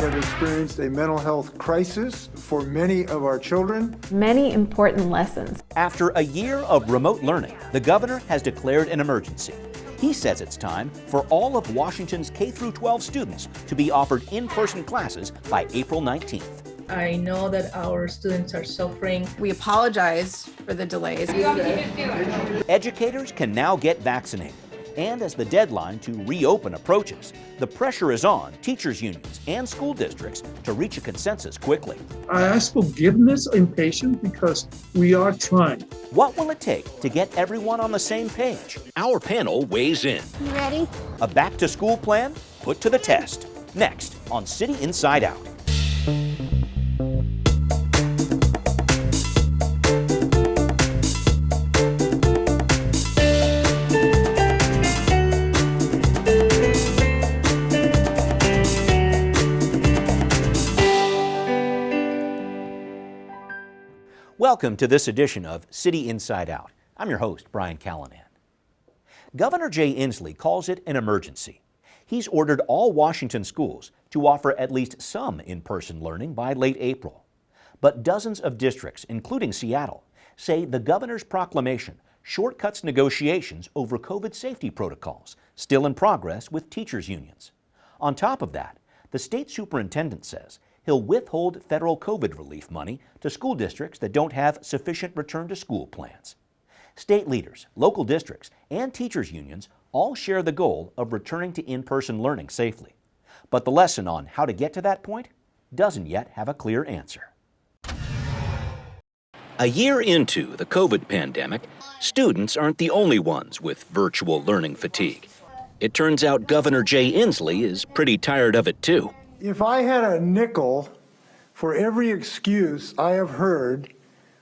have experienced a mental health crisis for many of our children. Many important lessons. After a year of remote learning, the governor has declared an emergency. He says it's time for all of Washington's K-12 students to be offered in-person classes by April 19th. I know that our students are suffering. We apologize for the delays. Educators can now get vaccinated. And as the deadline to reopen approaches, the pressure is on teachers' unions and school districts to reach a consensus quickly. I ask forgiveness and patience because we are trying. What will it take to get everyone on the same page? Our panel weighs in. You ready? A back-to-school plan put to the test. Next on City Inside Out. Welcome to this edition of City Inside Out. I'm your host, Brian Callanan. Governor Jay Inslee calls it an emergency. He's ordered all Washington schools to offer at least some in-person learning by late April. But dozens of districts, including Seattle, say the governor's proclamation shortcuts negotiations over COVID safety protocols, still in progress with teachers' unions. On top of that, the state superintendent says he'll withhold federal COVID relief money to school districts that don't have sufficient return-to-school plans. State leaders, local districts, and teachers' unions all share the goal of returning to in-person learning safely. But the lesson on how to get to that point doesn't yet have a clear answer. A year into the COVID pandemic, students aren't the only ones with virtual learning fatigue. It turns out Governor Jay Inslee is pretty tired of it too. If I had a nickel for every excuse I have heard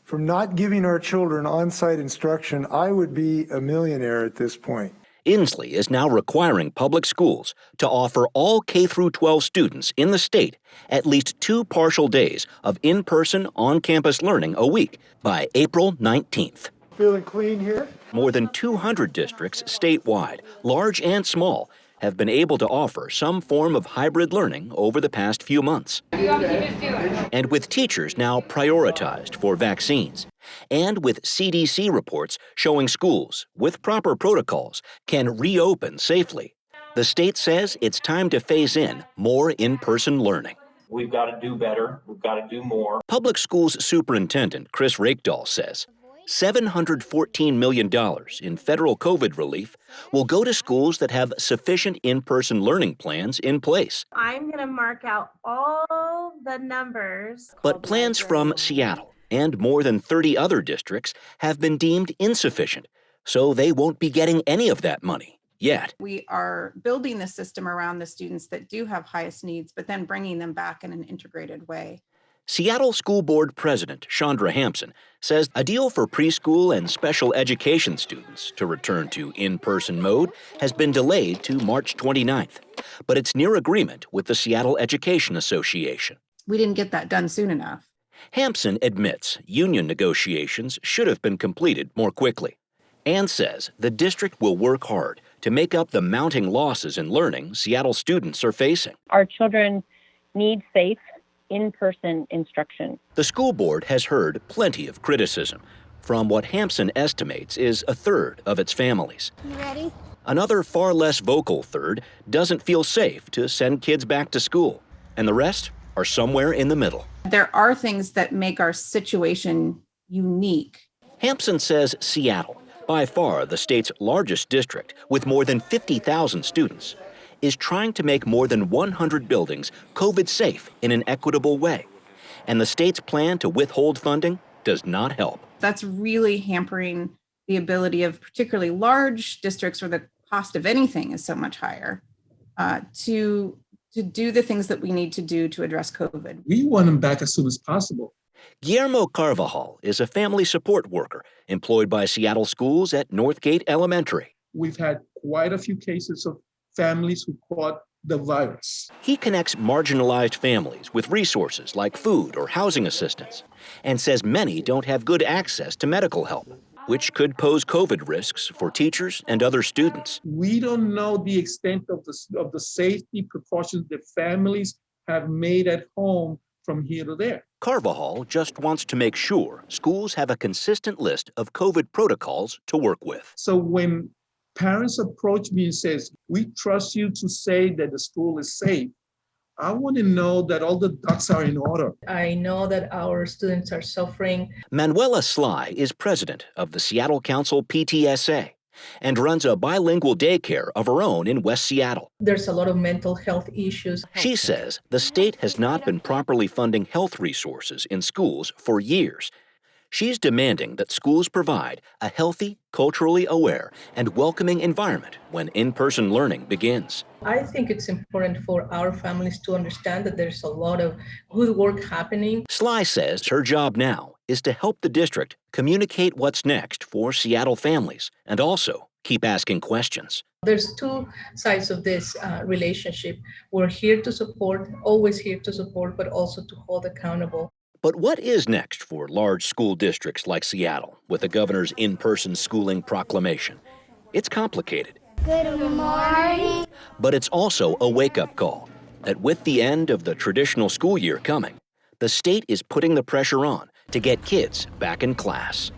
from not giving our children on-site instruction, I would be a millionaire at this point. Inslee is now requiring public schools to offer all K-12 students in the state at least 2 partial days of in-person, on-campus learning a week by April 19th. Feeling clean here? More than 200 districts statewide, large and small, have been able to offer some form of hybrid learning over the past few months. And with teachers now prioritized for vaccines, and with CDC reports showing schools with proper protocols can reopen safely, the state says it's time to phase in more in-person learning. We've got to do better. We've got to do more. Public Schools Superintendent Reykdal says $714 million in federal COVID relief will go to schools that have sufficient in-person learning plans in place. I'm going to mark out all the numbers. But plans from Seattle and more than 30 other districts have been deemed insufficient, so they won't be getting any of that money yet. We are building the system around the students that do have highest needs, but then bringing them back in an integrated way. Seattle School Board President Chandra Hampson says a deal for preschool and special education students to return to in-person mode has been delayed to March 29th, but it's near agreement with the Seattle Education Association. We didn't get that done soon enough. Hampson admits union negotiations should have been completed more quickly and says the district will work hard to make up the mounting losses in learning Seattle students are facing. Our children need safe in-person instruction. The school board has heard plenty of criticism from what Hampson estimates is a third of its families. You ready? Another far less vocal third doesn't feel safe to send kids back to school, and the rest are somewhere in the middle. There are things that make our situation unique. Hampson says Seattle, by far the state's largest district with more than 50,000 students, is trying to make more than 100 buildings COVID safe in an equitable way. And the state's plan to withhold funding does not help. That's really hampering the ability of particularly large districts where the cost of anything is so much higher to do the things that we need to do to address COVID. We want them back as soon as possible. Guillermo Carvajal is a family support worker employed by Seattle schools at Northgate Elementary. We've had quite a few cases of families who caught the virus. He connects marginalized families with resources like food or housing assistance and says many don't have good access to medical help, which could pose COVID risks for teachers and other students. We don't know the extent of the safety precautions that families have made at home from here to there. Carvajal just wants to make sure schools have a consistent list of COVID protocols to work with. So when parents approach me and says, we trust you to say that the school is safe, I want to know that all the ducks are in order. I know that our students are suffering. Manuela Slye is president of the Seattle Council PTSA and runs a bilingual daycare of her own in West Seattle. There's a lot of mental health issues. She says the state has not been properly funding health resources in schools for years. She's demanding that schools provide a healthy, culturally aware, and welcoming environment when in-person learning begins. I think it's important for our families to understand that there's a lot of good work happening. Slye says her job now is to help the district communicate what's next for Seattle families and also keep asking questions. There's two sides of this relationship. We're here to support, always here to support, but also to hold accountable. But what is next for large school districts like Seattle with the governor's in-person schooling proclamation? It's complicated. Good morning. But it's also a wake-up call that with the end of the traditional school year coming, the state is putting the pressure on to get kids back in class.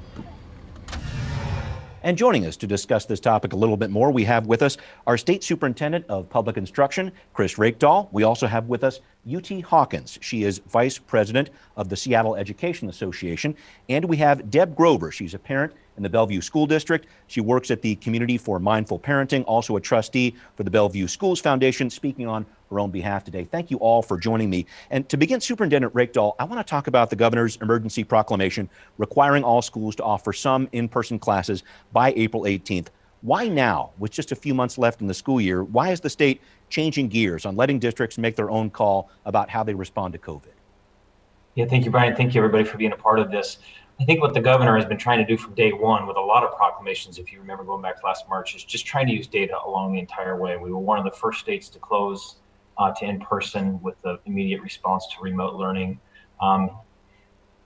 And joining us to discuss this topic a little bit more, we have with us our State Superintendent of Public Instruction, Chris Reykdal. We also have with us UT Hawkins. She is Vice President of the Seattle Education Association. And we have Deb Grover. She's a parent in the Bellevue School District. She works at the Community for Mindful Parenting, also a trustee for the Bellevue Schools Foundation, speaking on her own behalf today. Thank you all for joining me. And to begin, Superintendent Reykdal, I want to talk about the governor's emergency proclamation requiring all schools to offer some in-person classes by April 18th. Why now, with just a few months left in the school year? Why is the state changing gears on letting districts make their own call about how they respond to COVID? Yeah, thank you, Brian. Thank you, everybody, for being a part of this. I think what the governor has been trying to do from day one with a lot of proclamations, if you remember going back to last March, is just trying to use data along the entire way. We were one of the first states to close to in-person with the immediate response to remote learning.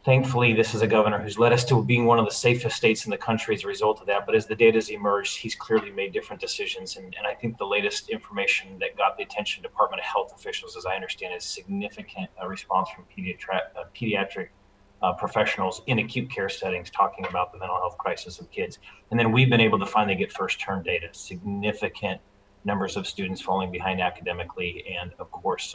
Thankfully, this is a governor who's led us to being one of the safest states in the country as a result of that. But as the data has emerged, he's clearly made different decisions. And I think the latest information that got the attention of Department of Health officials, as I understand, is significant response from pediatric professionals in acute care settings talking about the mental health crisis of kids. And then we've been able to finally get first term data, significant numbers of students falling behind academically, and of course,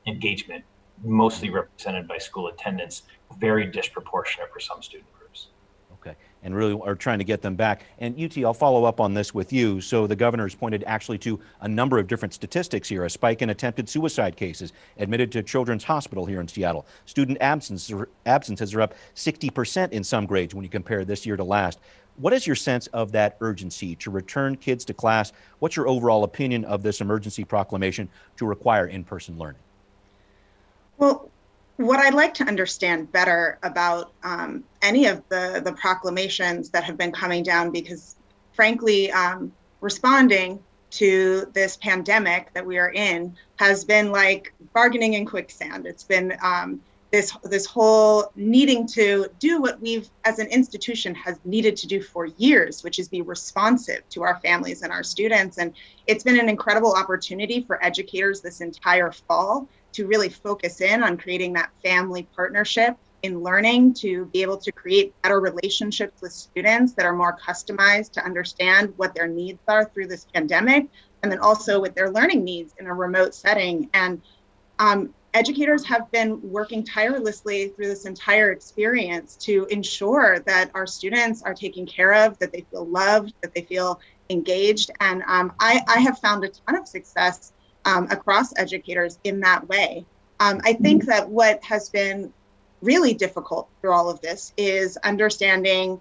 engagement, mostly represented by school attendance, very disproportionate for some student groups. Okay, and really are trying to get them back. And UT, I'll follow up on this with you. So the governor's pointed actually to a number of different statistics here, a spike in attempted suicide cases admitted to Children's Hospital here in Seattle. Student absences are up 60% in some grades when you compare this year to last. What is your sense of that urgency to return kids to class? What's your overall opinion of this emergency proclamation to require in-person learning? Well, what I'd like to understand better about any of the proclamations that have been coming down, because frankly, responding to this pandemic that we are in has been like bargaining in quicksand. It's been this whole needing to do what we've as an institution has needed to do for years, which is be responsive to our families and our students. And it's been an incredible opportunity for educators this entire fall to really focus in on creating that family partnership in learning, to be able to create better relationships with students that are more customized to understand what their needs are through this pandemic, and then also with their learning needs in a remote setting. And educators have been working tirelessly through this entire experience to ensure that our students are taken care of, that they feel loved, that they feel engaged. And I have found a ton of success across educators in that way. I think that what has been really difficult through all of this is understanding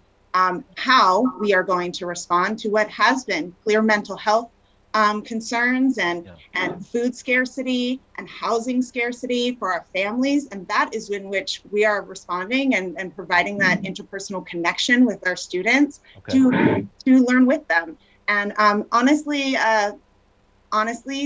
how we are going to respond to what has been clear mental health concerns and food scarcity and housing scarcity for our families. And that is in which we are responding and providing that interpersonal connection with our students to learn with them. And honestly,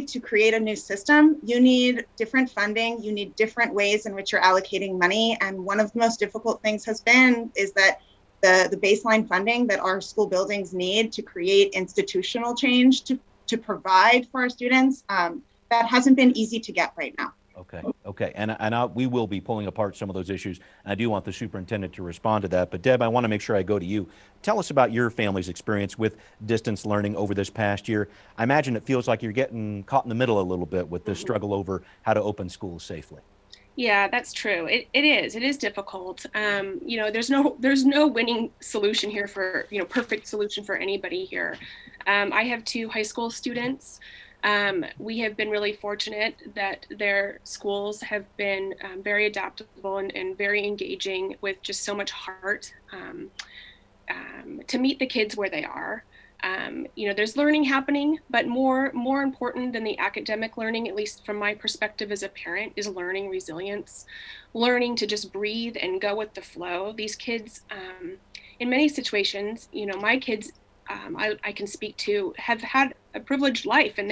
to create a new system, you need different funding, you need different ways in which you're allocating money. And one of the most difficult things is that the baseline funding that our school buildings need to create institutional change to provide for our students, that hasn't been easy to get right now. Okay. Okay, we will be pulling apart some of those issues. I do want the superintendent to respond to that. But Deb, I want to make sure I go to you. Tell us about your family's experience with distance learning over this past year. I imagine it feels like you're getting caught in the middle a little bit with the struggle over how to open schools safely. Yeah, that's true. It is. It is difficult. There's no winning solution here for, perfect solution for anybody here. I have two high school students. We have been really fortunate that their schools have been very adaptable and very engaging with just so much heart to meet the kids where they are. There's learning happening, but more important than the academic learning, at least from my perspective as a parent, is learning resilience, learning to just breathe and go with the flow. These kids, in many situations, my kids, I can speak to, have had a privileged life, and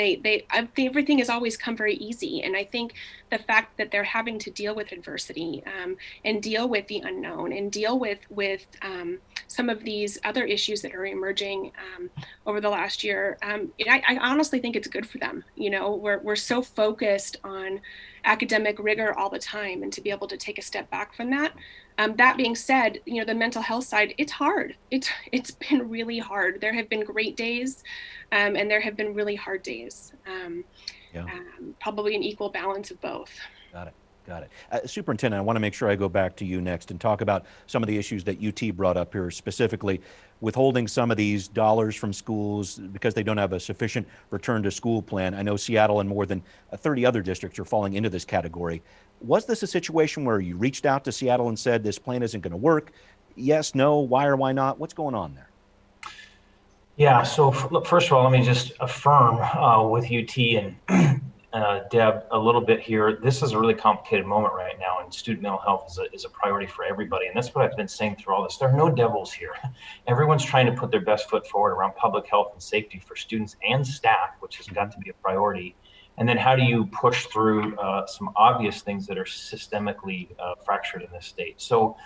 everything has always come very easy. And I think the fact that they're having to deal with adversity and deal with the unknown and deal with some of these other issues that are emerging over the last year, I honestly think it's good for them. We're so focused on academic rigor all the time, and to be able to take a step back from that. That being said, the mental health side, it's hard. It's been really hard. There have been great days, and there have been really hard days. Probably an equal balance of both. Got it. Superintendent, I want to make sure I go back to you next and talk about some of the issues that UT brought up here, specifically withholding some of these dollars from schools because they don't have a sufficient return to school plan. I know Seattle and more than 30 other districts are falling into this category. Was this a situation where you reached out to Seattle and said this plan isn't going to work? Yes, no, why or why not? What's going on there? Yeah, so look, first of all, let me just affirm with UT and Deb a little bit here. This is a really complicated moment right now, and student mental health is a priority for everybody. And that's what I've been saying through all this. There are no devils here. Everyone's trying to put their best foot forward around public health and safety for students and staff, which has got to be a priority. And then how do you push through some obvious things that are systemically fractured in this state? So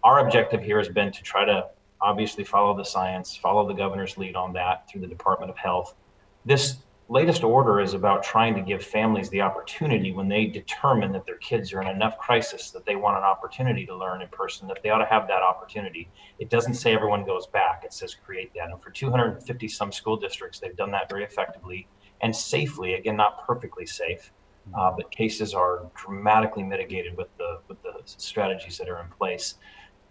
our objective here has been to try to obviously follow the science, follow the governor's lead on that through the Department of Health. This latest order is about trying to give families the opportunity, when they determine that their kids are in enough crisis that they want an opportunity to learn in person, that they ought to have that opportunity. It doesn't say everyone goes back. It says create that. And for 250 some school districts, they've done that very effectively and safely. Again, not perfectly safe, but cases are dramatically mitigated with the strategies that are in place.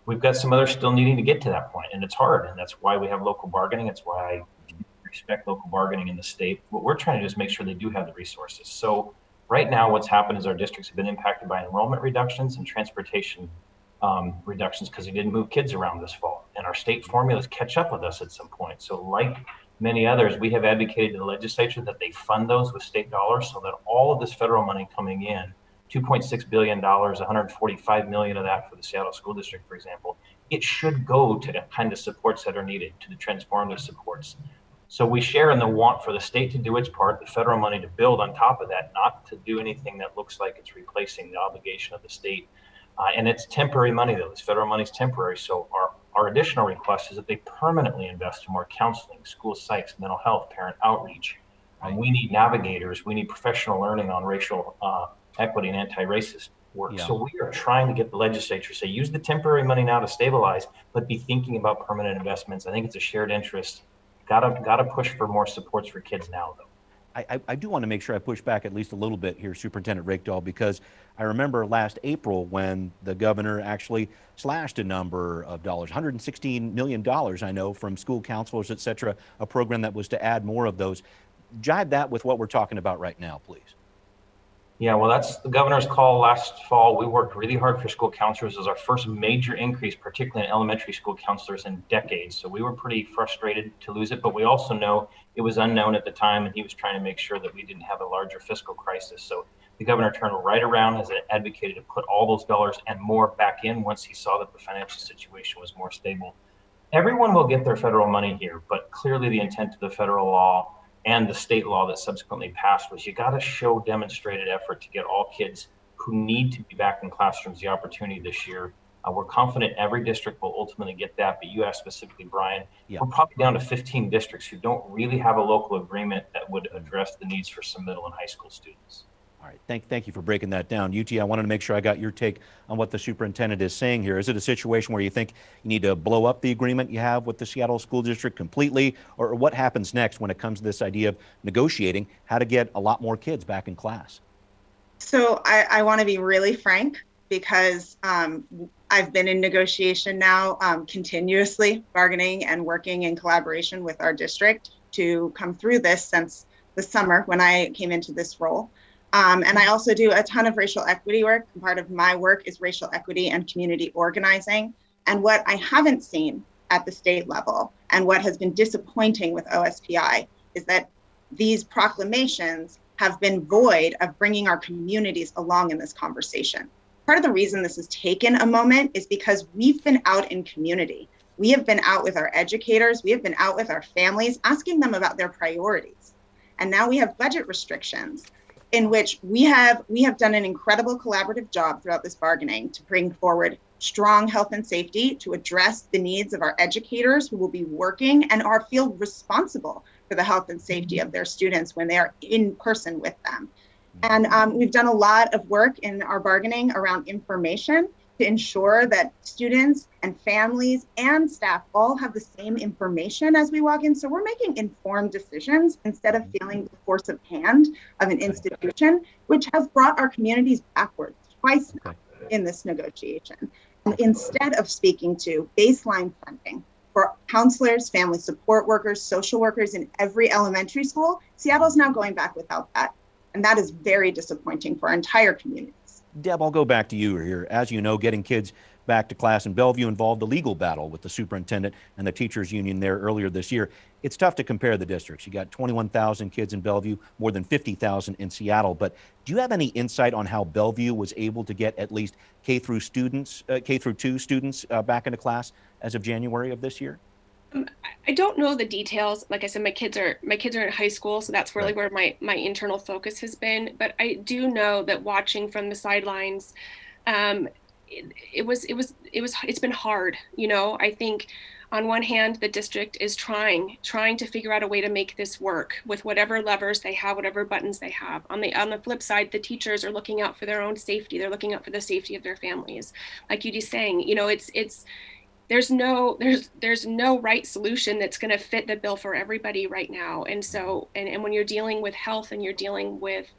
We've got some others still needing to get to that point, and it's hard. And that's why we have local bargaining. It's why I respect local bargaining in the state. What we're trying to do is make sure they do have the resources. So right now, what's happened is our districts have been impacted by enrollment reductions and transportation reductions because we didn't move kids around this fall. And our state formulas catch up with us at some point. So like many others, we have advocated to the legislature that they fund those with state dollars so that all of this federal money coming in, $2.6 billion, 145 million of that for the Seattle School District, for example, it should go to the kind of supports that are needed, to the transformative supports. So we share in the want for the state to do its part, the federal money to build on top of that, not to do anything that looks like it's replacing the obligation of the state. And it's temporary money, though. This federal money is temporary. So our additional request is that they permanently invest in more counseling, school psychs, mental health, parent outreach. We need navigators. We need professional learning on racial equity and anti-racist work. Yeah. So we are trying to get the legislature to say, use the temporary money now to stabilize, but be thinking about permanent investments. I think it's a shared interest. Got to push for more supports for kids now, though. I do want to make sure I push back at least a little bit here, Superintendent Reykdal, because I remember last April when the governor actually slashed a number of dollars, $116 million, I know, from school counselors, et cetera, a program that was to add more of those. Jibe that with what we're talking about right now, please. Yeah, well, that's the governor's call last fall. We worked really hard for school counselors as our first major increase, particularly in elementary school counselors in decades. So we were pretty frustrated to lose it, but we also know it was unknown at the time, and he was trying to make sure that we didn't have a larger fiscal crisis. So the governor turned right around as it advocated to put all those dollars and more back in once he saw that the financial situation was more stable. Everyone will get their federal money here, but clearly the intent of the federal law and the state law that subsequently passed was you got to show demonstrated effort to get all kids who need to be back in classrooms the opportunity this year. We're confident every district will ultimately get that, but you asked specifically, Brian, we're probably down to 15 districts who don't really have a local agreement that would address the needs for some middle and high school students. All right, thank you for breaking that down. UT, I wanted to make sure I got your take on what the superintendent is saying here. Is it a situation where you think you need to blow up the agreement you have with the Seattle School District completely, or what happens next when it comes to this idea of negotiating how to get a lot more kids back in class? So I want to be really frank, because I've been in negotiation now, continuously bargaining and working in collaboration with our district to come through this since the summer when I came into this role. And I also do a ton of racial equity work. Part of my work is racial equity and community organizing. And what I haven't seen at the state level, and what has been disappointing with OSPI, is that these proclamations have been void of bringing our communities along in this conversation. Part of the reason this has taken a moment is because we've been out in community. We have been out with our educators, we have been out with our families, asking them about their priorities. And now we have budget restrictions, in which we have done an incredible collaborative job throughout this bargaining to bring forward strong health and safety, to address the needs of our educators who will be working and feel responsible for the health and safety of their students when they are in person with them. And we've done a lot of work in our bargaining around information to ensure that students and families and staff all have the same information as we walk in. So we're making informed decisions instead of feeling the force of hand of an institution, which has brought our communities backwards twice now in this negotiation. And instead of speaking to baseline funding for counselors, family support workers, social workers in every elementary school, Seattle's now going back without that. And that is very disappointing for our entire community. Deb, I'll go back to you here. As you know, getting kids back to class in Bellevue involved a legal battle with the superintendent and the teachers union there earlier this year. It's tough to compare the districts. You got 21,000 kids in Bellevue, more than 50,000 in Seattle. But do you have any insight on how Bellevue was able to get at least K through 2 students back into class as of January of this year? I don't know the details. Like I said, my kids are in high school, so that's really where my internal focus has been. But I do know that watching from the sidelines, it's been hard. You know, I think on one hand, the district is trying to figure out a way to make this work with whatever levers they have, whatever buttons they have. On the flip side, the teachers are looking out for their own safety. They're looking out for the safety of their families. Like Judy's saying, you know, there's no right solution that's going to fit the bill for everybody right now. And so, and when you're dealing with health and you're dealing with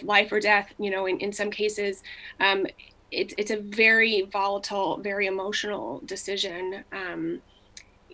life or death, you know, in some cases, it's a very volatile, very emotional decision.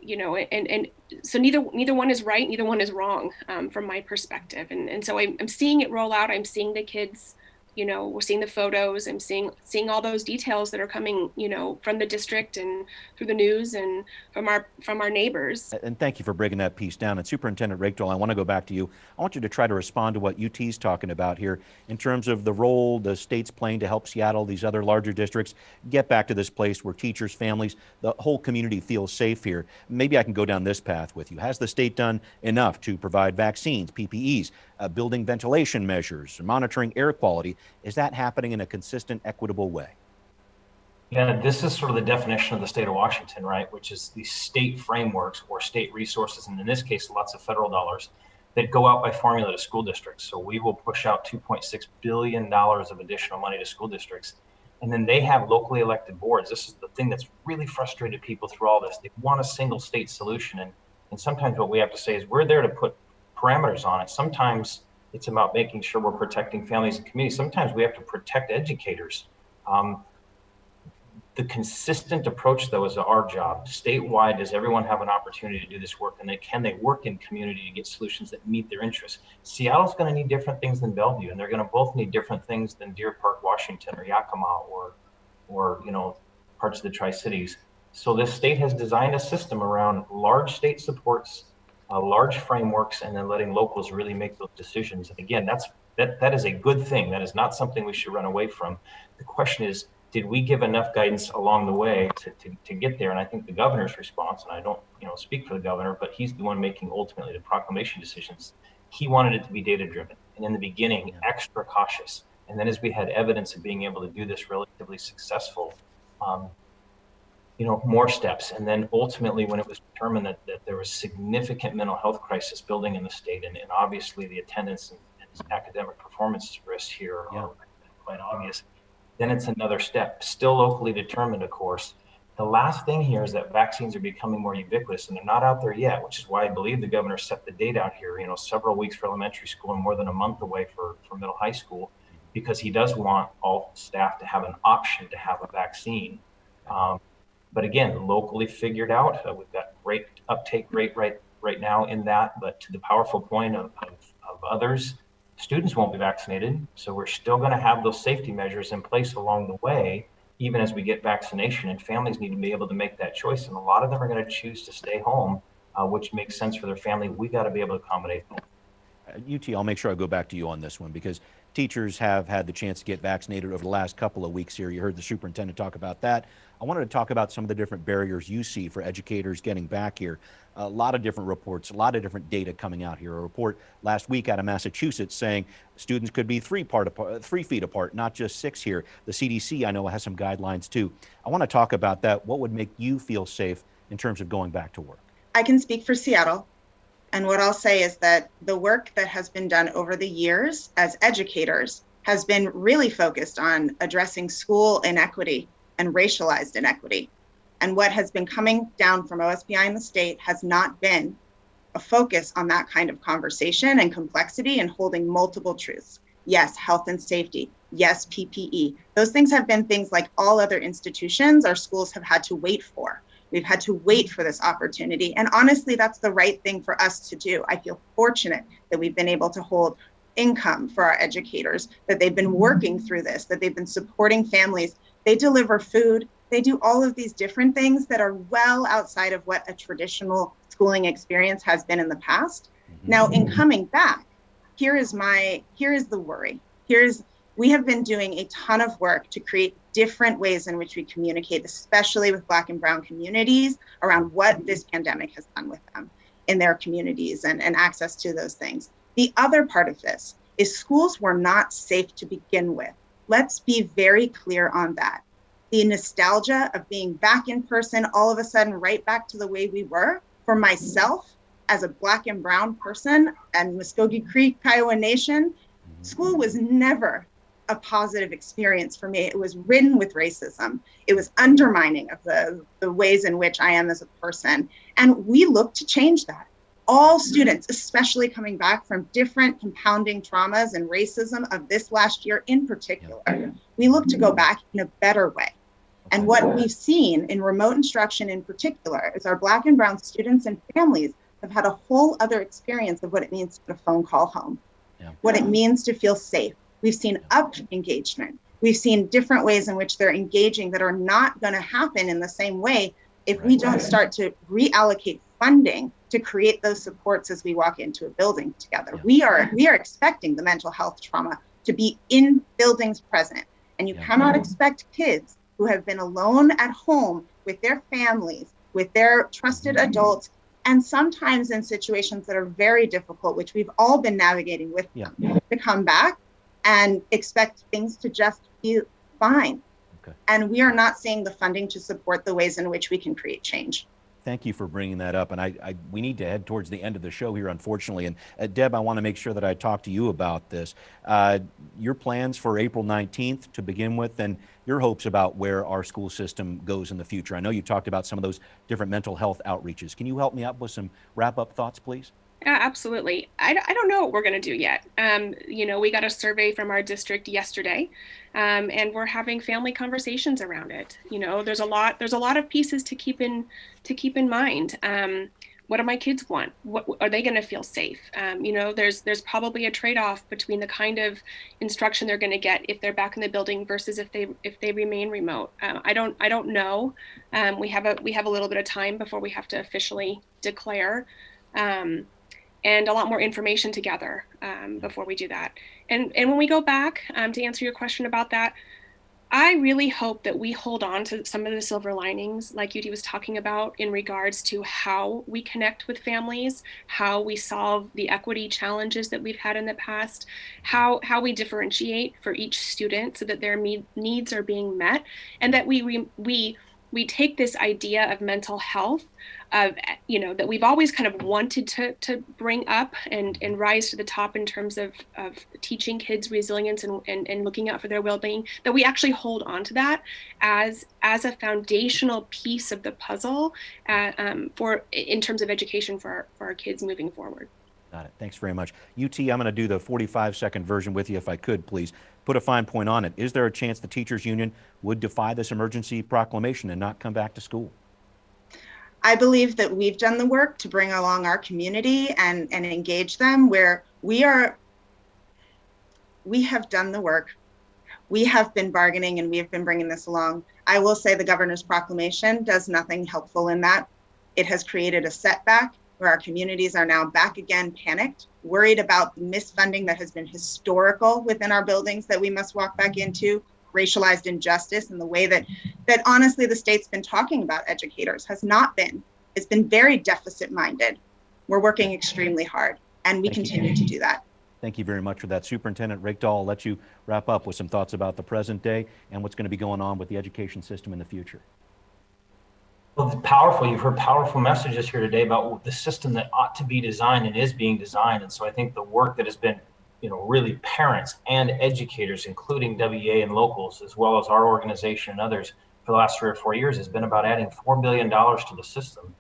You know, and so neither one is right, neither one is wrong, from my perspective. And so I'm seeing it roll out. I'm seeing the kids, you know, we're seeing the photos. I'm seeing all those details that are coming, you know, from the district and through the news and from our neighbors. And thank you for breaking that piece down. And Superintendent Reykdal, I want to go back to you. I want you to try to respond to what UT's talking about here in terms of the role the state's playing to help Seattle, these other larger districts, get back to this place where teachers, families, the whole community feels safe here. Maybe I can go down this path with you. Has the state done enough to provide vaccines, PPEs, building ventilation measures, monitoring air quality? Is that happening in a consistent, equitable way? Yeah, this is sort of the definition of the state of Washington, right? Which is the state frameworks or state resources, and in this case, lots of federal dollars that go out by formula to school districts. So we will push out $2.6 billion of additional money to school districts. And then they have locally elected boards. This is the thing that's really frustrated people through all this. They want a single state solution. And sometimes what we have to say is we're there to put parameters on it. Sometimes it's about making sure we're protecting families and communities. Sometimes we have to protect educators. The consistent approach, though, is our job. Statewide, does everyone have an opportunity to do this work? And can they work in community to get solutions that meet their interests? Seattle's going to need different things than Bellevue, and they're going to both need different things than Deer Park, Washington, or Yakima, or you know, parts of the Tri-Cities. So this state has designed a system around large state supports, large frameworks, and then letting locals really make those decisions. And again, that is a good thing. That is not something we should run away from. The question is, did we give enough guidance along the way to get there? And I think the governor's response, and I don't speak for the governor, but he's the one making ultimately the proclamation decisions. He wanted it to be data driven, and in the beginning, extra cautious. And then as we had evidence of being able to do this relatively successful, more steps. And then ultimately, when it was determined that there was significant mental health crisis building in the state, and obviously the attendance and academic performance risks here are quite obvious, then it's another step, still locally determined, of course. The last thing here is that vaccines are becoming more ubiquitous, and they're not out there yet, which is why I believe the governor set the date out here, several weeks for elementary school and more than a month away for middle high school, because he does want all staff to have an option to have a vaccine. But again, locally figured out. We've got great uptake rate right now in that, but to the powerful point of others, students won't be vaccinated. So we're still going to have those safety measures in place along the way, even as we get vaccination, and families need to be able to make that choice. And a lot of them are going to choose to stay home, which makes sense for their family. We got to be able to accommodate them. UT, I'll make sure I go back to you on this one, because teachers have had the chance to get vaccinated over the last couple of weeks here. You heard the superintendent talk about that. I wanted to talk about some of the different barriers you see for educators getting back here. A lot of different reports, a lot of different data coming out here. A report last week out of Massachusetts saying students could be 3 feet apart, not just 6 here. The CDC, I know, has some guidelines too. I want to talk about that. What would make you feel safe in terms of going back to work? I can speak for Seattle. And what I'll say is that the work that has been done over the years as educators has been really focused on addressing school inequity and racialized inequity. And what has been coming down from OSPI in the state has not been a focus on that kind of conversation and complexity and holding multiple truths. Yes, health and safety. Yes, PPE. Those things have been things like all other institutions our schools have had to wait for. We've had to wait for this opportunity. And honestly, that's the right thing for us to do. I feel fortunate that we've been able to hold income for our educators, that they've been working through this, that they've been supporting families. They deliver food. They do all of these different things that are well outside of what a traditional schooling experience has been in the past. Now, in coming back, here is the worry. We have been doing a ton of work to create different ways in which we communicate, especially with Black and Brown communities, around what this pandemic has done with them in their communities and access to those things. The other part of this is schools were not safe to begin with. Let's be very clear on that. The nostalgia of being back in person, all of a sudden right back to the way we were, for myself as a Black and Brown person and Muskogee Creek, Kiowa Nation, school was never a positive experience for me. It was ridden with racism. It was undermining of the ways in which I am as a person. And we look to change that. All students, especially coming back from different compounding traumas and racism of this last year in particular, we look to go back in a better way. And what we've seen in remote instruction in particular is our Black and Brown students and families have had a whole other experience of what it means to get a phone call home, what it means to feel safe. We've seen up engagement. We've seen different ways in which they're engaging that are not going to happen in the same way if we don't start to reallocate funding to create those supports as we walk into a building together. We are expecting the mental health trauma to be in buildings present. And you cannot expect kids who have been alone at home with their families, with their trusted adults, and sometimes in situations that are very difficult, which we've all been navigating with them, to come back and expect things to just be fine. And we are not seeing the funding to support the ways in which we can create change. Thank you for bringing that up. And we need to head towards the end of the show here, unfortunately. And Deb, I want to make sure that I talk to you about this. Your plans for April 19th to begin with, and your hopes about where our school system goes in the future. I know you talked about some of those different mental health outreaches. Can you help me out with some wrap-up thoughts, please? Yeah, absolutely. I don't know what we're going to do yet. We got a survey from our district yesterday, and we're having family conversations around it. There's a lot of pieces to keep in mind. What do my kids want? What are they going to feel safe? There's probably a trade-off between the kind of instruction they're going to get if they're back in the building versus if they remain remote. I don't know. We have a little bit of time before we have to officially declare. And a lot more information together before we do that. And when we go back, to answer your question about that, I really hope that we hold on to some of the silver linings, like UD was talking about, in regards to how we connect with families, how we solve the equity challenges that we've had in the past, how we differentiate for each student so that their needs are being met, and that we we take this idea of mental health, that we've always kind of wanted to bring up and rise to the top in terms of teaching kids resilience and looking out for their well-being, that we actually hold on to that as a foundational piece of the puzzle in terms of education for our kids moving forward. Got it. Thanks very much. UT, I'm going to do the 45-second version with you if I could, please. Put a fine point on it. Is there a chance the teachers union would defy this emergency proclamation and not come back to school? I believe that we've done the work to bring along our community and engage them where we have done the work. We have been bargaining and we have been bringing this along. I will say the governor's proclamation does nothing helpful in that. It has created a setback where our communities are now back again panicked, worried about the misfunding that has been historical within our buildings that we must walk back into, racialized injustice, and the way that honestly the state's been talking about educators has not been. It's been very deficit minded. We're working extremely hard and we continue to do that. Thank you very much for that. Superintendent Reykdal, I'll let you wrap up with some thoughts about the present day and what's going to be going on with the education system in the future. Well, it's powerful. You've heard powerful messages here today about the system that ought to be designed and is being designed. And so I think the work that has been, really parents and educators, including WEA and locals, as well as our organization and others for the last 3 or 4 years, has been about adding $4 billion to the system.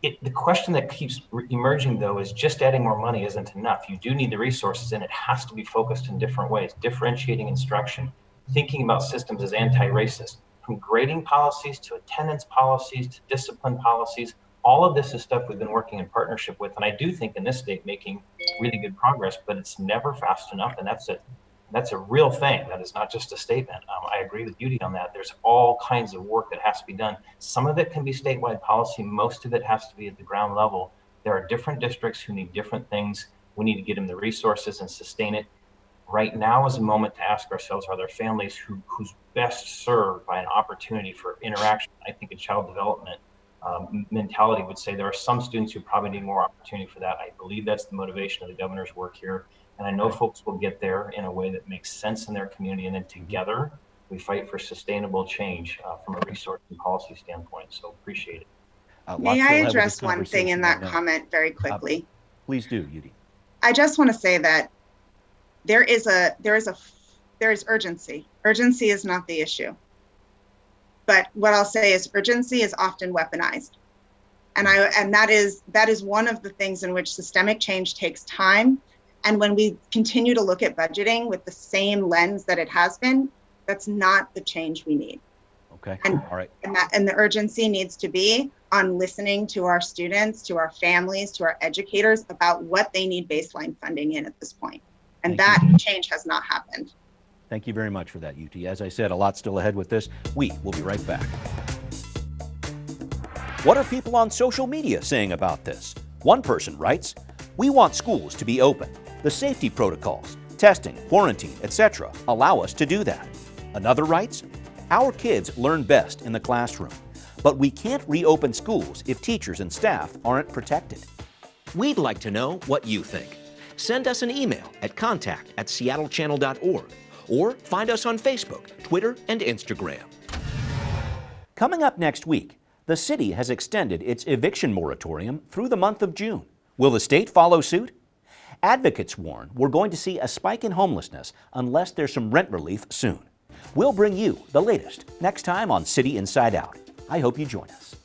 The question that keeps emerging, though, is just adding more money isn't enough. You do need the resources, and it has to be focused in different ways, differentiating instruction, thinking about systems as anti-racist, from grading policies to attendance policies to discipline policies. All of this is stuff we've been working in partnership with, and I do think in this state making really good progress, but it's never fast enough, and that's a real thing. That is not just a statement. I agree with Judy on that. There's all kinds of work that has to be done. Some of it can be statewide policy. Most of it has to be at the ground level. There are different districts who need different things. We need to get them the resources and sustain it. Right now is a moment to ask ourselves, are there families who's best served by an opportunity for interaction? I think a child development mentality would say there are some students who probably need more opportunity for that. I believe that's the motivation of the governor's work here. And I know folks will get there in a way that makes sense in their community. And then together, we fight for sustainable change from a resource and policy standpoint. So appreciate it. May I address one thing in that comment very quickly? Please do, Judy. I just want to say that there is urgency. Urgency is not the issue. But what I'll say is urgency is often weaponized. And that is one of the things in which systemic change takes time. And when we continue to look at budgeting with the same lens that it has been, that's not the change we need. Okay. All right. And the urgency needs to be on listening to our students, to our families, to our educators about what they need baseline funding in at this point. And that change has not happened. Thank you very much for that, UT. As I said, a lot still ahead with this. We will be right back. What are people on social media saying about this? One person writes, "We want schools to be open. The safety protocols, testing, quarantine, etc. allow us to do that." Another writes, "Our kids learn best in the classroom, but we can't reopen schools if teachers and staff aren't protected." We'd like to know what you think. Send us an email at contact@seattle.gov or find us on Facebook, Twitter, and Instagram. Coming up next week, the city has extended its eviction moratorium through the month of June. Will the state follow suit? Advocates warn we're going to see a spike in homelessness unless there's some rent relief soon. We'll bring you the latest next time on City Inside Out. I hope you join us.